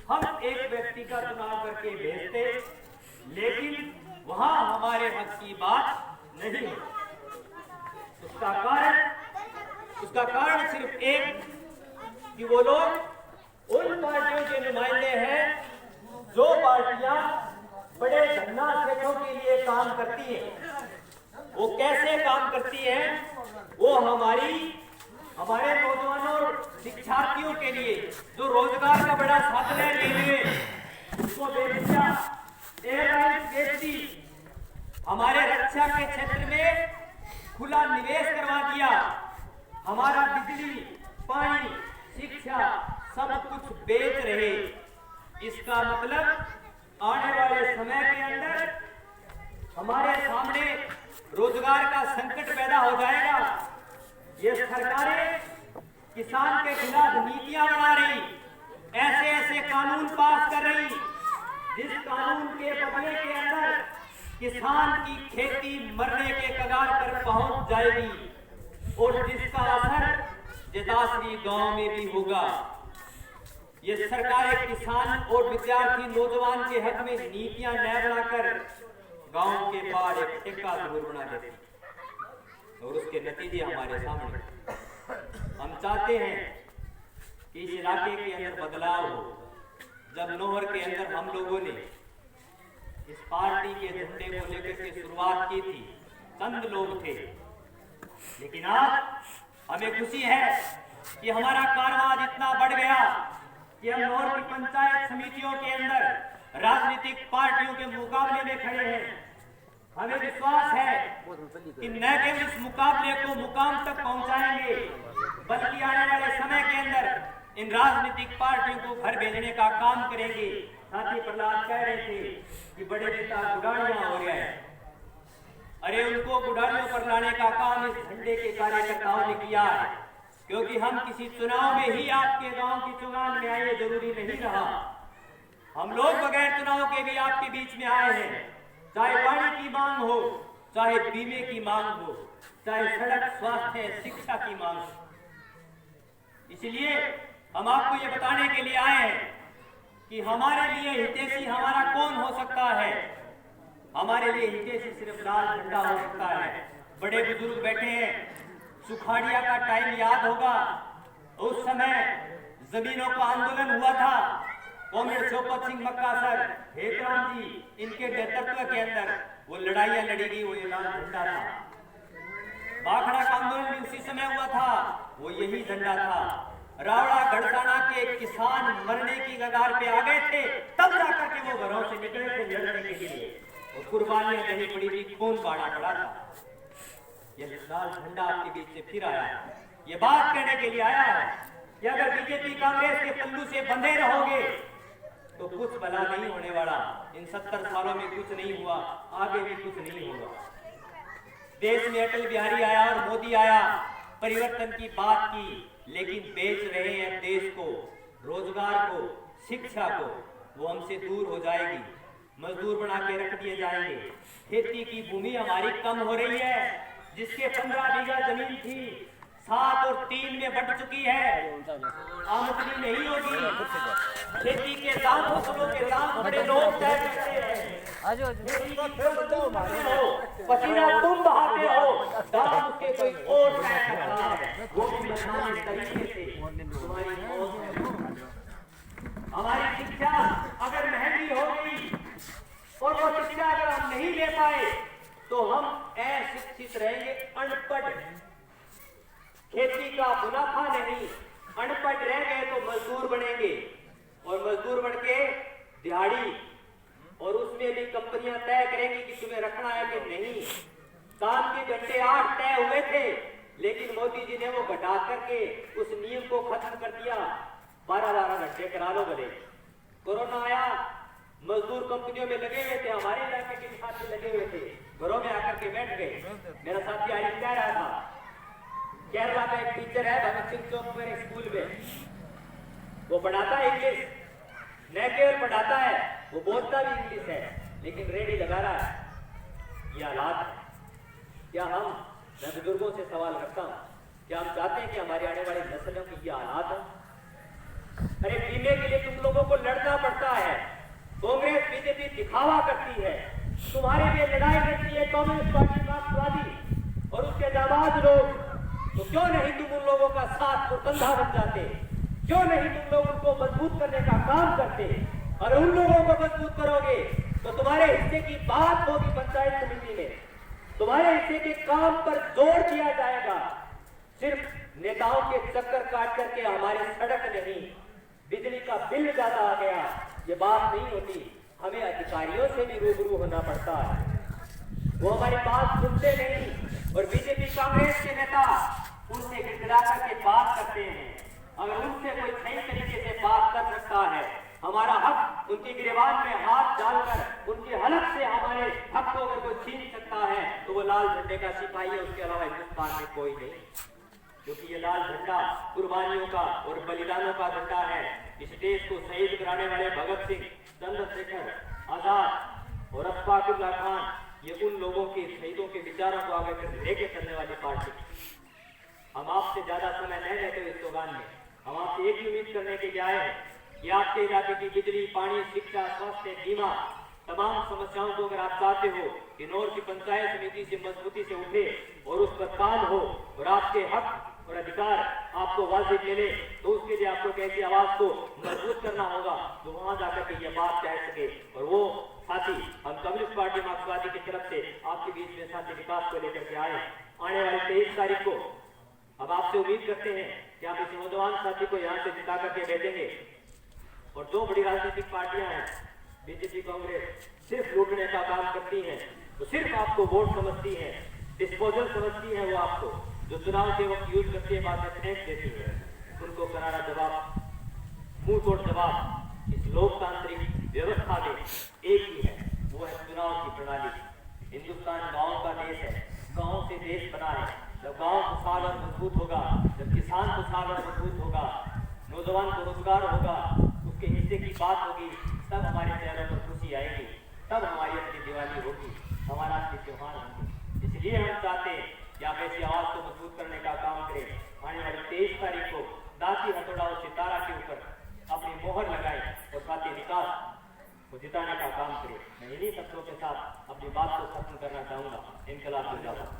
हम एक व्यक्ति का चुनाव करके भेजते, लेकिन वहां हमारे हक की बात नहीं है। उसका कारण सिर्फ एक कि वो लोग उन पार्टियों के नुमाइंदे हैं जो पार्टियां बड़े धन्ना सेठों के लिए काम करती हैं। वो कैसे काम करती हैं? वो हमारे नौजवानों और शिक्षार्थियों के लिए जो रोजगार का बड़ा साधन है, रेलवे उसको बेच दिया, एयरलाइन बेच दी, हमारे रक्षा के क्षेत्र में खुला निवेश करवा दिया, हमारा बिजली, पानी, शिक्षा सब कुछ बेच रहे। इसका मतलब आने वाले समय के अंदर हमारे सामने रोजगार का संकट पैदा हो जाएगा। ये सरकारें किसान के खिलाफ नीतियां बना रही, ऐसे ऐसे कानून पास कर रही जिस कानून के बदले के अंदर किसान की खेती मरने के कगार पर पहुंच जाएगी और जिसका असर जटाश्री गांव में भी होगा। ये सरकारें किसान और विद्यार्थी नौजवान के हक में नीतियां न बनाकर गांव के पार एक ठेका जरूर बना देती और उसके नतीजे हमारे सामने। हम चाहते हैं कि इस इलाके के अंदर बदलाव हो। जब नौहर के अंदर हम लोगों ने इस पार्टी के झंडे को लेकर के शुरुआत की थी, चंद लोग थे, लेकिन आज हमें खुशी है कि हमारा कारवां इतना बढ़ गया कि हम नौहर की पंचायत समितियों के अंदर राजनीतिक पार्टियों के मुकाबले में खड़े हैं। हमें विश्वास है कि न केवल इस मुकाबले को मुकाम तक पहुंचाएंगे, बल्कि आने वाले समय के अंदर इन राजनीतिक पार्टियों को घर भेजने का काम करेंगे। साथी प्रहलाद कह रहे थे कि बड़े नेता गुडारियां हो रहे हैं। अरे उनको गुडारियों पर लाने का काम इस झंडे के कार्यकर्ताओं ने किया है, क्योंकि हम किसी चुनाव में ही आपके गांव की चुनाव में आए जरूरी नहीं रहा। हम लोग बगैर चुनाव के भी आपके बीच में आए हैं, चाहे पानी की मांग हो, चाहे बीमे की मांग हो, चाहे सड़क, स्वास्थ्य, शिक्षा की मांग हो। इसलिए हम आपको ये बताने के लिए आए हैं कि हमारे लिए हितैषी हमारा कौन हो सकता है। हमारे लिए हितैषी सिर्फ लाल झंडा हो सकता है। बड़े बुजुर्ग बैठे हैं, सुखाड़िया का टाइम याद होगा, उस समय जमीनों का आंदोलन हुआ था। कॉमरेड चौपत सिंह मक्का सर, हेतराम जी, इनके नेतृत्व के अंदर वो लड़ाइयां लड़ी गई, वो ये लाल झंडा था। बाखड़ा का आंदोलन भी उसी समय हुआ था, वो यही झंडा था। रावड़ा गढ़साना के किसान मरने की कगार पे आ गए थे, तब जाकर के वो घरों से निकले थे लड़ने के लिए, और कुर्बानियां देनी पड़ी थी, खून बाड़ा पड़ा था। ये लाल झंडा आपके बीच से फिर आया है। ये बात कहने के लिए आया है कि अगर बीजेपी कांग्रेस के पल्लू से बंधे रहोगे तो कुछ भला नहीं होने वाला। इन 70 सालों में कुछ नहीं हुआ, आगे भी कुछ नहीं होगा। देश में अटल बिहारी आया और मोदी आया, परिवर्तन की बात की, लेकिन बेच रहे हैं देश को, रोजगार को, शिक्षा को। वो हमसे दूर हो जाएगी, मजदूर बना के रख दिए जाएंगे। खेती की भूमि हमारी कम हो रही है, जिसके 15 बीघा जमीन थी 7 और 3 में बढ़ चुकी है, आमदनी नहीं होगी। खेती के दाम, फसलों के दाम बड़े लोग तय करते हैं। पसीना तुम बहाते हो, दाम उसके कोई और तय करता है। वो भी इस तरीके से हमारी शिक्षा अगर महंगी हो गई और वो शिक्षा अगर हम नहीं ले पाए तो हम अशिक्षित रहेंगे, अनपढ़। खेती का मुनाफा नहीं, अनपढ़ रह गए तो मजदूर बनेंगे, और मजदूर बन के दिहाड़ी, और उसमें भी कंपनियां तय करेंगी कि तुम्हें रखना है कि नहीं। काम के घंटे 8 तय हुए थे, लेकिन मोदी जी ने वो घटा करके उस नियम को खत्म कर दिया। 12-12 घंटे करा लो भले। कोरोना आया, मजदूर कंपनियों में लगे हुए थे, हमारे इलाके के साथी लगे हुए थे, घरों में आकर के बैठ गए। मेरा साथी आरिफ कह रहा था, केरला का एक टीचर है भगत सिंह चौक में स्कूल में, वो पढ़ाता है इंग्लिश, न केवल पढ़ाता है, वो बोलता भी इंग्लिश है, लेकिन रेडी लगा रहा है। ये हालात है। क्या मैं बुजुर्गों से सवाल करता हूँ, क्या हम चाहते हैं कि हमारे आने वाली नस्लों की ये हालात हो? अरे बीमे के लिए तुम लोगों को दिखावा करती है, तुम्हारे लिए लड़ाई लड़ती है कम्युनिस्ट पार्टी मार्क्सवादी और उसके जाबाज लोग, तो क्यों नहीं तुम उन लोगों का साथ और कंधा बन जाते? क्यों नहीं तुम लोग उनको मजबूत करने का काम करते? अगर उन लोगों को मजबूत करोगे तो तुम्हारे हिस्से की बात होगी पंचायत समिति में, तुम्हारे हिस्से के काम पर जोर दिया जाएगा। सिर्फ नेताओं के चक्कर काट करके हमारे सड़क नहीं, बिजली का बिल ज्यादा आ गया, ये बात नहीं होती। हमें अधिकारियों से भी रूबरू होना पड़ता है, वो हमारी बात सुनते नहीं। और बीजेपी कांग्रेस के नेता उनसे गिड़गिड़ा करके बात करते हैं। अगर उनसे कोई सही तरीके से बात कर सकता है, हमारा हक उनकी गिरबान में हाथ डालकर उनके हलक से हमारे हक को अगर कोई छीन सकता है तो वो लाल झंडे का सिपाही है, उसके अलावा हिंदुस्तान में कोई नहीं। क्योंकि ये लाल झंडा कुर्बानियों का और बलिदानों का झंडा है। इस देश को शहीद कराने वाले भगत सिंह, चंद्रशेखर आजाद और अशफाकुल्लाह खान, ये उन लोगों के शहीदों के विचारों को आगे लेके चलने वाली पार्टी। हम आपसे ज्यादा समय नहीं लेते इस स्लोगान में, हम आपसे एक ही उम्मीद करने के लिए आए हैं कि आपके इलाके की बिजली, पानी, शिक्षा, स्वास्थ्य, बीमा, तमाम समस्याओं को अगर आप चाहते हो कि नौर की पंचायत समिति से मजबूती से उठे और उस पर काम हो और आपके हक और अधिकार आपको वाजिब मिले, तो उसके लिए आपको कैसी आवाज को मजबूत करना होगा तो वहां जाकर के ये बात कह सके। और वो साथी हम कम्युनिस्ट पार्टी मार्क्सवादी की तरफ से आपके बीच में साथी विकास को लेकर के आए। आने वाली 23 तारीख को अब आपसे उम्मीद करते हैं कि आप इस नौजवान साथी को यहाँ से जिता करके भेजेंगे। और दो बड़ी राजनीतिक पार्टियां हैं, बीजेपी कांग्रेस, सिर्फ लूटने का काम करती हैं, तो सिर्फ आपको वोट समझती है, डिस्पोजल समझती है। वो आपको जो चुनाव के वक्त यूज करती है, बाद में स्नेह देती है, उनको करारा जवाब, मुंह तोड़ जवाब इस लोकतांत्रिक व्यवस्था में एक ही है, वो है चुनाव की प्रणाली। हिंदुस्तान गांव का देश है, गांव से देश बना है। जब गांव खुशहाल और मजबूत होगा, जब किसान खुशहाल और मजबूत होगा, नौजवान को रोजगार होगा, उसके हिस्से की बात होगी, तब हमारे चेहरों पर खुशी आएगी, तब हमारी अपनी दिवाली होगी, हमारा अपनी त्योहार होंगे। इसलिए हम चाहते हैं कि आप ऐसी आवाज को मजबूत करने का काम करें। आने वाली 23 तारीख को दाती, हथौड़ा और सितारा के ऊपर अपनी मोहर लगाए और साथ ही विकास को जिताने का काम करें। मैं इन्हीं शब्दों के साथ अपनी बात को खत्म करना चाहूंगा। इनकलाब जिंदाबाद।